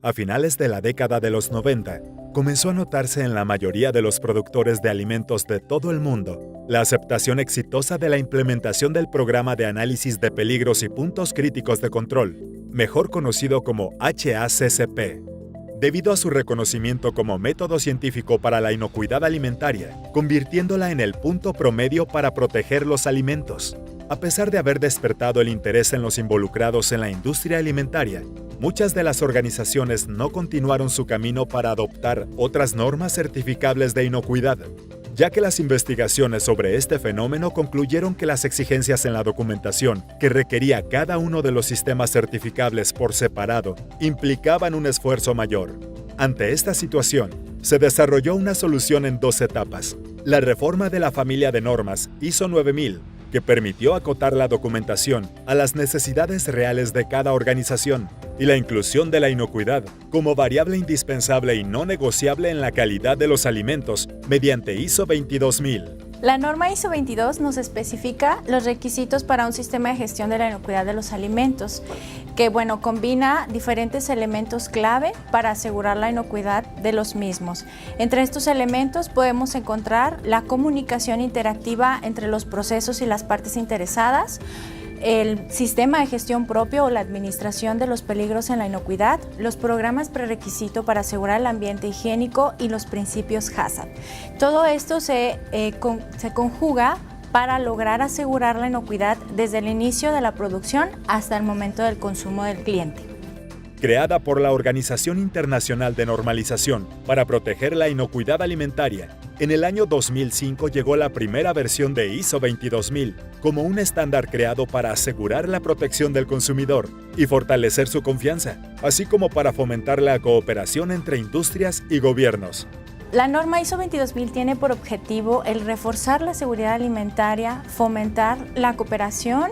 A finales de la década de los 90, comenzó a notarse en la mayoría de los productores de alimentos de todo el mundo la aceptación exitosa de la implementación del Programa de Análisis de Peligros y Puntos Críticos de Control, mejor conocido como HACCP. Debido a su reconocimiento como método científico para la inocuidad alimentaria, convirtiéndola en el punto promedio para proteger los alimentos. A pesar de haber despertado el interés en los involucrados en la industria alimentaria, muchas de las organizaciones no continuaron su camino para adoptar otras normas certificables de inocuidad, ya que las investigaciones sobre este fenómeno concluyeron que las exigencias en la documentación que requería cada uno de los sistemas certificables por separado implicaban un esfuerzo mayor. Ante esta situación, se desarrolló una solución en 2 etapas: la reforma de la familia de normas ISO 9000, que permitió acotar la documentación a las necesidades reales de cada organización, y la inclusión de la inocuidad como variable indispensable y no negociable en la calidad de los alimentos mediante ISO 22000. La norma ISO 22 nos especifica los requisitos para un sistema de gestión de la inocuidad de los alimentos, que combina diferentes elementos clave para asegurar la inocuidad de los mismos. Entre estos elementos podemos encontrar la comunicación interactiva entre los procesos y las partes interesadas, el sistema de gestión propio o la administración de los peligros en la inocuidad, los programas prerequisito para asegurar el ambiente higiénico y los principios HACCP. Todo esto se conjuga para lograr asegurar la inocuidad desde el inicio de la producción hasta el momento del consumo del cliente. Creada por la Organización Internacional de Normalización para proteger la inocuidad alimentaria, en el año 2005 llegó la primera versión de ISO 22000 como un estándar creado para asegurar la protección del consumidor y fortalecer su confianza, así como para fomentar la cooperación entre industrias y gobiernos. La norma ISO 22000 tiene por objetivo el reforzar la seguridad alimentaria, fomentar la cooperación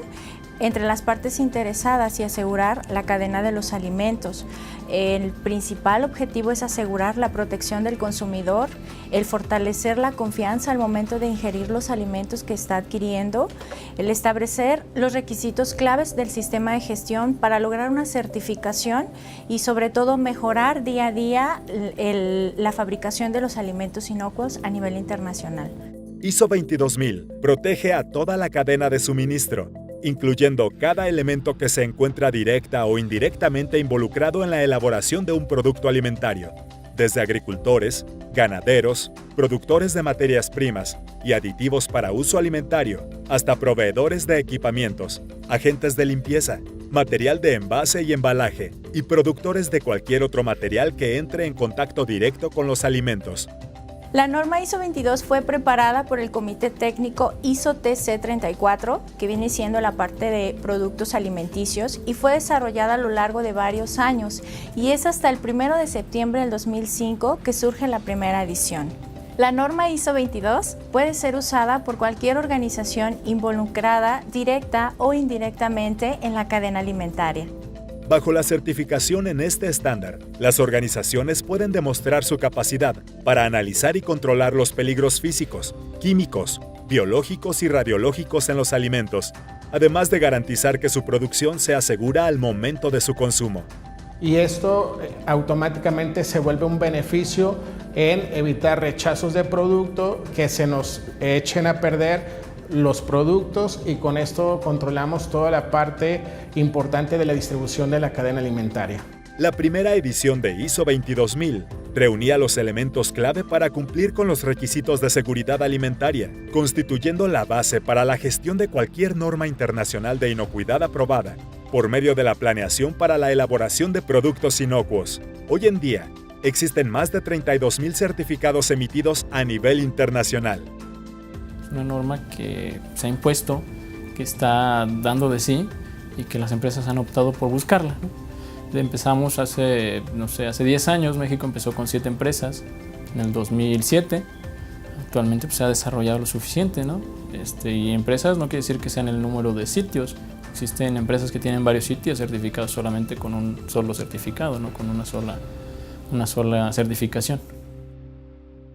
entre las partes interesadas y asegurar la cadena de los alimentos. El principal objetivo es asegurar la protección del consumidor, el fortalecer la confianza al momento de ingerir los alimentos que está adquiriendo, el establecer los requisitos claves del sistema de gestión para lograr una certificación y sobre todo mejorar día a día la fabricación de los alimentos inocuos a nivel internacional. ISO 22000 protege a toda la cadena de suministro, incluyendo cada elemento que se encuentra directa o indirectamente involucrado en la elaboración de un producto alimentario, desde agricultores, ganaderos, productores de materias primas y aditivos para uso alimentario, hasta proveedores de equipamientos, agentes de limpieza, material de envase y embalaje, y productores de cualquier otro material que entre en contacto directo con los alimentos. La norma ISO 22 fue preparada por el Comité Técnico ISO TC 34, que viene siendo la parte de productos alimenticios, y fue desarrollada a lo largo de varios años, y es hasta el 1 de septiembre del 2005 que surge la primera edición. La norma ISO 22 puede ser usada por cualquier organización involucrada directa o indirectamente en la cadena alimentaria. Bajo la certificación en este estándar, las organizaciones pueden demostrar su capacidad para analizar y controlar los peligros físicos, químicos, biológicos y radiológicos en los alimentos, además de garantizar que su producción sea segura al momento de su consumo. Y esto automáticamente se vuelve un beneficio en evitar rechazos de producto, que se nos echen a perder los productos, y con esto controlamos toda la parte importante de la distribución de la cadena alimentaria. La primera edición de ISO 22000 reunía los elementos clave para cumplir con los requisitos de seguridad alimentaria, constituyendo la base para la gestión de cualquier norma internacional de inocuidad aprobada, por medio de la planeación para la elaboración de productos inocuos. Hoy en día, existen más de 32,000 certificados emitidos a nivel internacional. Una norma que se ha impuesto, que está dando de sí y que las empresas han optado por buscarla, ¿no? Empezamos hace 10 años, México empezó con 7 empresas, en el 2007, actualmente se ha desarrollado lo suficiente, ¿no? Y empresas no quiere decir que sean el número de sitios, existen empresas que tienen varios sitios certificados solamente con un solo certificado, no con una sola certificación.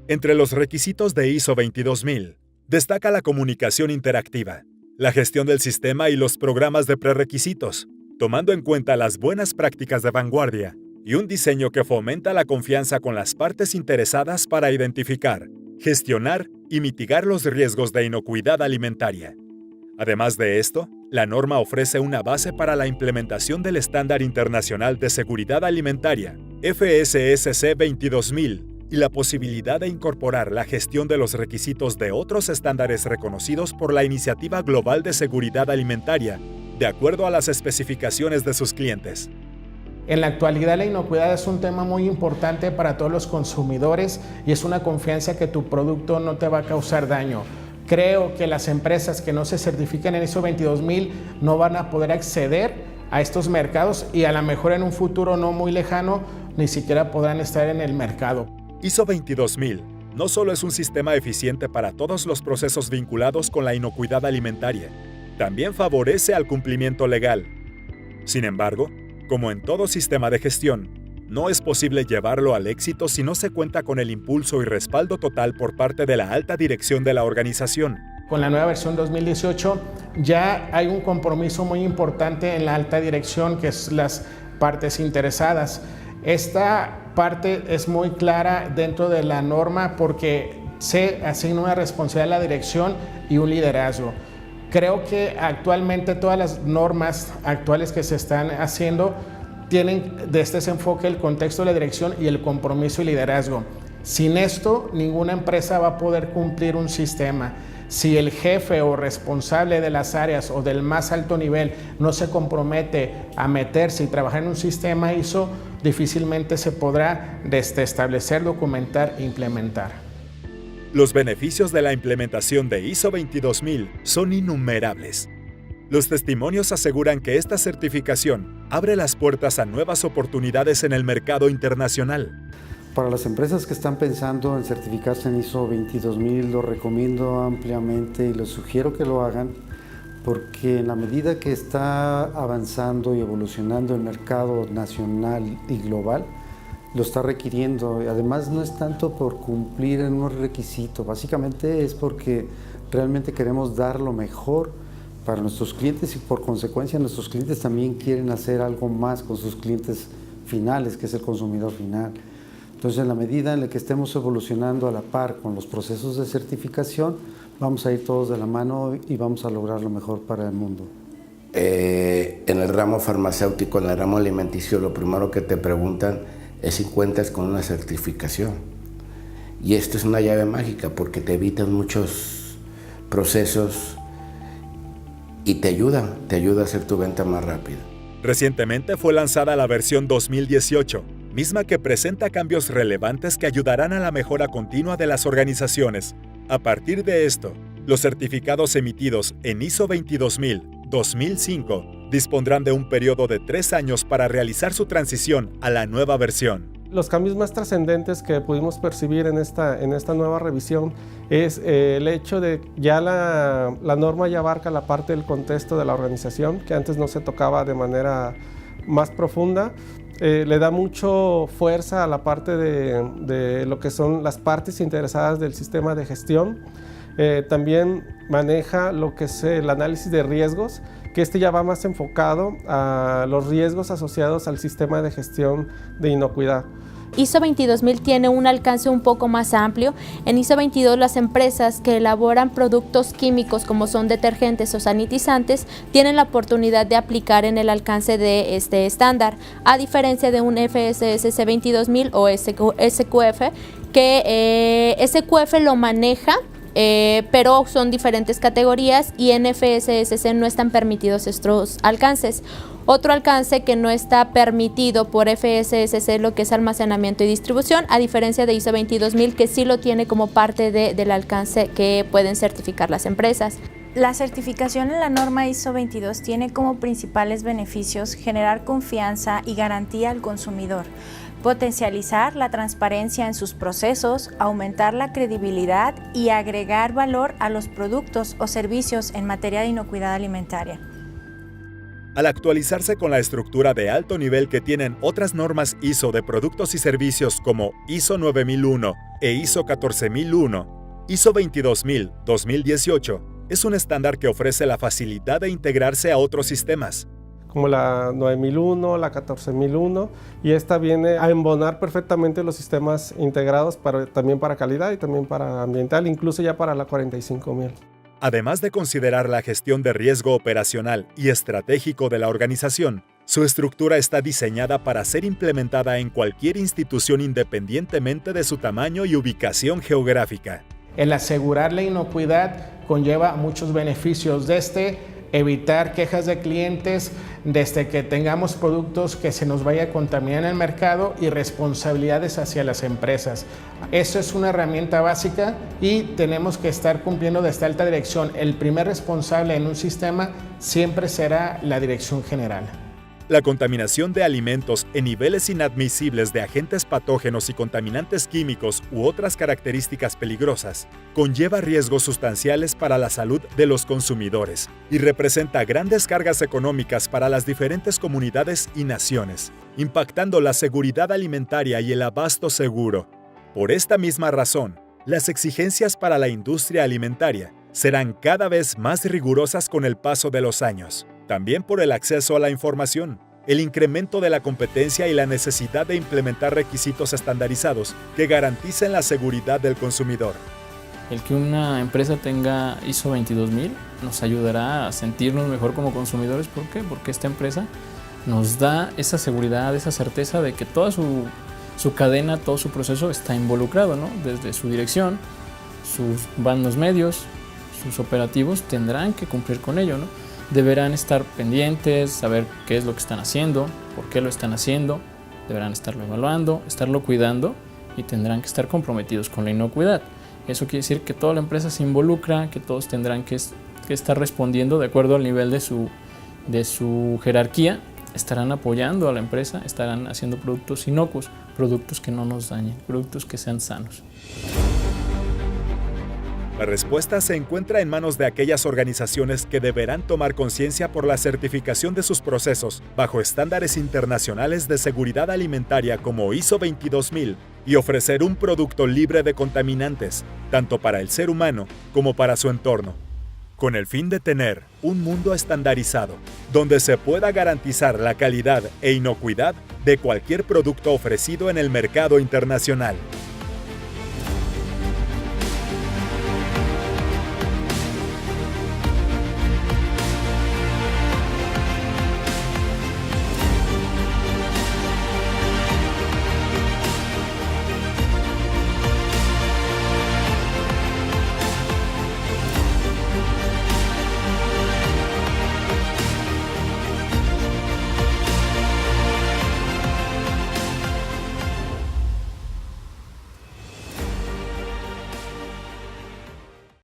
Entre los requisitos de ISO 22000, destaca la comunicación interactiva, la gestión del sistema y los programas de prerequisitos, tomando en cuenta las buenas prácticas de vanguardia y un diseño que fomenta la confianza con las partes interesadas para identificar, gestionar y mitigar los riesgos de inocuidad alimentaria. Además de esto, la norma ofrece una base para la implementación del Estándar Internacional de Seguridad Alimentaria, FSSC 22000, y la posibilidad de incorporar la gestión de los requisitos de otros estándares reconocidos por la Iniciativa Global de Seguridad Alimentaria, de acuerdo a las especificaciones de sus clientes. En la actualidad la inocuidad es un tema muy importante para todos los consumidores y es una confianza que tu producto no te va a causar daño. Creo que las empresas que no se certifican en ISO 22000 no van a poder acceder a estos mercados y a lo mejor en un futuro no muy lejano ni siquiera podrán estar en el mercado. ISO 22000 no solo es un sistema eficiente para todos los procesos vinculados con la inocuidad alimentaria, también favorece al cumplimiento legal. Sin embargo, como en todo sistema de gestión, no es posible llevarlo al éxito si no se cuenta con el impulso y respaldo total por parte de la alta dirección de la organización. Con la nueva versión 2018 ya hay un compromiso muy importante en la alta dirección, que es las partes interesadas. Esta parte es muy clara dentro de la norma porque se asigna una responsabilidad a la dirección y un liderazgo. Creo que actualmente todas las normas actuales que se están haciendo tienen desde ese enfoque el contexto de la dirección y el compromiso y liderazgo. Sin esto, ninguna empresa va a poder cumplir un sistema. Si el jefe o responsable de las áreas o del más alto nivel no se compromete a meterse y trabajar en un sistema ISO, difícilmente se podrá establecer, documentar e implementar. Los beneficios de la implementación de ISO 22000 son innumerables. Los testimonios aseguran que esta certificación abre las puertas a nuevas oportunidades en el mercado internacional. Para las empresas que están pensando en certificarse en ISO 22000, lo recomiendo ampliamente y les sugiero que lo hagan porque en la medida que está avanzando y evolucionando el mercado nacional y global, lo está requiriendo. Además, no es tanto por cumplir en un requisito, básicamente es porque realmente queremos dar lo mejor para nuestros clientes y por consecuencia nuestros clientes también quieren hacer algo más con sus clientes finales, que es el consumidor final. Entonces, en la medida en la que estemos evolucionando a la par con los procesos de certificación, vamos a ir todos de la mano y vamos a lograr lo mejor para el mundo. En el ramo farmacéutico, en el ramo alimenticio, lo primero que te preguntan es si cuentas con una certificación. Y esto es una llave mágica porque te evitan muchos procesos y te ayuda a hacer tu venta más rápida. Recientemente fue lanzada la versión 2018, misma que presenta cambios relevantes que ayudarán a la mejora continua de las organizaciones. A partir de esto, los certificados emitidos en ISO 22000-2005 dispondrán de un periodo de 3 años para realizar su transición a la nueva versión. Los cambios más trascendentes que pudimos percibir en esta nueva revisión es el hecho de ya la norma ya abarca la parte del contexto de la organización, que antes no se tocaba de manera más profunda. Le da mucho fuerza a la parte de lo que son las partes interesadas del sistema de gestión. También maneja lo que es el análisis de riesgos, que ya va más enfocado a los riesgos asociados al sistema de gestión de inocuidad. ISO 22000 tiene un alcance un poco más amplio. En ISO 22 las empresas que elaboran productos químicos como son detergentes o sanitizantes tienen la oportunidad de aplicar en el alcance de este estándar, a diferencia de un FSSC 22000 o SQF, que SQF lo maneja, pero son diferentes categorías y en FSSC no están permitidos estos alcances. Otro alcance que no está permitido por FSSC es lo que es almacenamiento y distribución, a diferencia de ISO 22000 que sí lo tiene como parte del alcance que pueden certificar las empresas. La certificación en la norma ISO 22 tiene como principales beneficios generar confianza y garantía al consumidor, potencializar la transparencia en sus procesos, aumentar la credibilidad y agregar valor a los productos o servicios en materia de inocuidad alimentaria. Al actualizarse con la estructura de alto nivel que tienen otras normas ISO de productos y servicios como ISO 9001 e ISO 14001, ISO 22000-2018 es un estándar que ofrece la facilidad de integrarse a otros sistemas. como la 9001, la 14001, y esta viene a embonar perfectamente los sistemas integrados también para calidad y también para ambiental, incluso ya para la 45000. Además de considerar la gestión de riesgo operacional y estratégico de la organización, su estructura está diseñada para ser implementada en cualquier institución independientemente de su tamaño y ubicación geográfica. El asegurar la inocuidad conlleva muchos beneficios, desde evitar quejas de clientes, desde que tengamos productos que se nos vaya a contaminar en el mercado, y responsabilidades hacia las empresas. Eso es una herramienta básica y tenemos que estar cumpliendo desde alta dirección. El primer responsable en un sistema siempre será la dirección general. La contaminación de alimentos en niveles inadmisibles de agentes patógenos y contaminantes químicos u otras características peligrosas conlleva riesgos sustanciales para la salud de los consumidores y representa grandes cargas económicas para las diferentes comunidades y naciones, impactando la seguridad alimentaria y el abasto seguro. Por esta misma razón, las exigencias para la industria alimentaria serán cada vez más rigurosas con el paso de los años. También por el acceso a la información, el incremento de la competencia y la necesidad de implementar requisitos estandarizados que garanticen la seguridad del consumidor. El que una empresa tenga ISO 22000 nos ayudará a sentirnos mejor como consumidores. ¿Por qué? Porque esta empresa nos da esa seguridad, esa certeza de que toda su cadena, todo su proceso está involucrado, ¿no? Desde su dirección, sus bandos medios, sus operativos tendrán que cumplir con ello, ¿no? Deberán estar pendientes, saber qué es lo que están haciendo, por qué lo están haciendo, deberán estarlo evaluando, estarlo cuidando y tendrán que estar comprometidos con la inocuidad. Eso quiere decir que toda la empresa se involucra, que todos tendrán que estar respondiendo de acuerdo al nivel de su jerarquía, estarán apoyando a la empresa, estarán haciendo productos inocuos, productos que no nos dañen, productos que sean sanos. La respuesta se encuentra en manos de aquellas organizaciones que deberán tomar conciencia por la certificación de sus procesos bajo estándares internacionales de seguridad alimentaria como ISO 22000 y ofrecer un producto libre de contaminantes, tanto para el ser humano como para su entorno, con el fin de tener un mundo estandarizado, donde se pueda garantizar la calidad e inocuidad de cualquier producto ofrecido en el mercado internacional.